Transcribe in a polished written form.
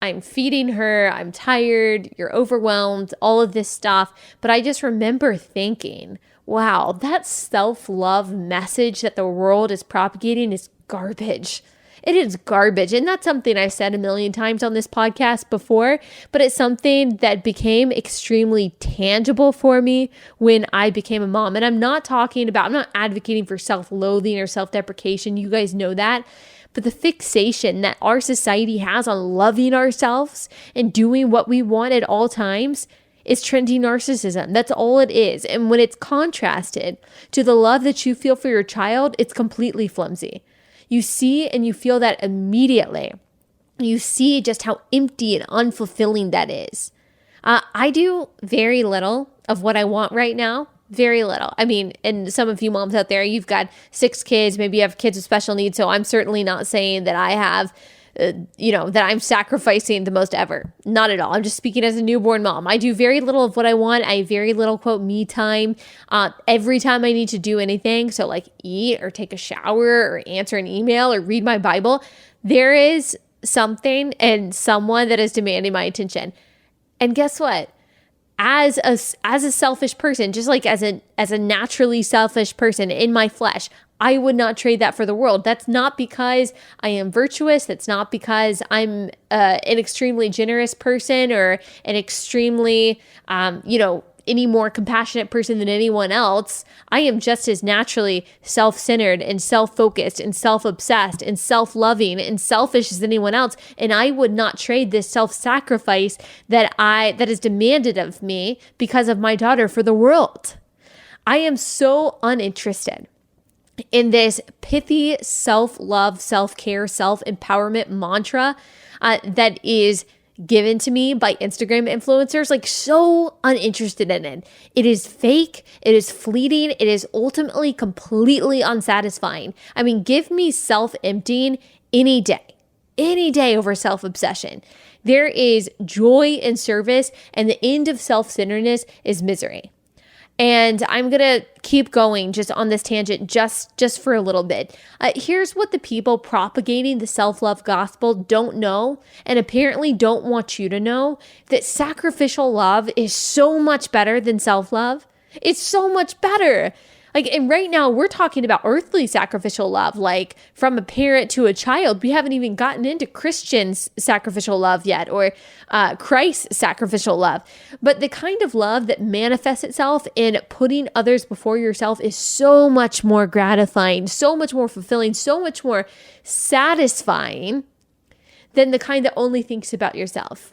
I'm feeding her, I'm tired, you're overwhelmed, all of this stuff. But I just remember thinking, wow, that self-love message that the world is propagating is garbage. It is garbage. And that's something I've said a million times on this podcast before, but it's something that became extremely tangible for me when I became a mom. And I'm not advocating for self-loathing or self-deprecation. You guys know that. But the fixation that our society has on loving ourselves and doing what we want at all times is trendy narcissism. That's all it is. And when it's contrasted to the love that you feel for your child, it's completely flimsy. You see and you feel that immediately. You see just how empty and unfulfilling that is. I do very little of what I want right now. Very little. I mean, and some of you moms out there, you've got 6 kids, maybe you have kids with special needs. So I'm certainly not saying that I have that I'm sacrificing the most ever. Not at all. I'm just speaking as a newborn mom. I do very little of what I want. I have very little, quote, me time every time I need to do anything. So like eat or take a shower or answer an email or read my Bible. There is something and someone that is demanding my attention. And guess what? As a selfish person, just like as a naturally selfish person in my flesh, I would not trade that for the world. That's not because I am virtuous. That's not because I'm an extremely generous person or an extremely, any more compassionate person than anyone else. I am just as naturally self-centered and self-focused and self-obsessed and self-loving and selfish as anyone else. And I would not trade this self-sacrifice that is demanded of me because of my daughter for the world. I am so uninterested in this pithy self-love, self-care, self-empowerment mantra that is given to me by Instagram influencers, like so uninterested in it. It is fake. It is fleeting. It is ultimately completely unsatisfying. I mean, give me self-emptying any day over self-obsession. There is joy in service, and the end of self-centeredness is misery. And I'm going to keep going just on this tangent just for a little bit. Here's what the people propagating the self-love gospel don't know, and apparently don't want you to know, that sacrificial love is so much better than self-love. It's so much better. And right now we're talking about earthly sacrificial love, like from a parent to a child. We haven't even gotten into Christian's sacrificial love yet, or Christ's sacrificial love. But the kind of love that manifests itself in putting others before yourself is so much more gratifying, so much more fulfilling, so much more satisfying than the kind that only thinks about yourself.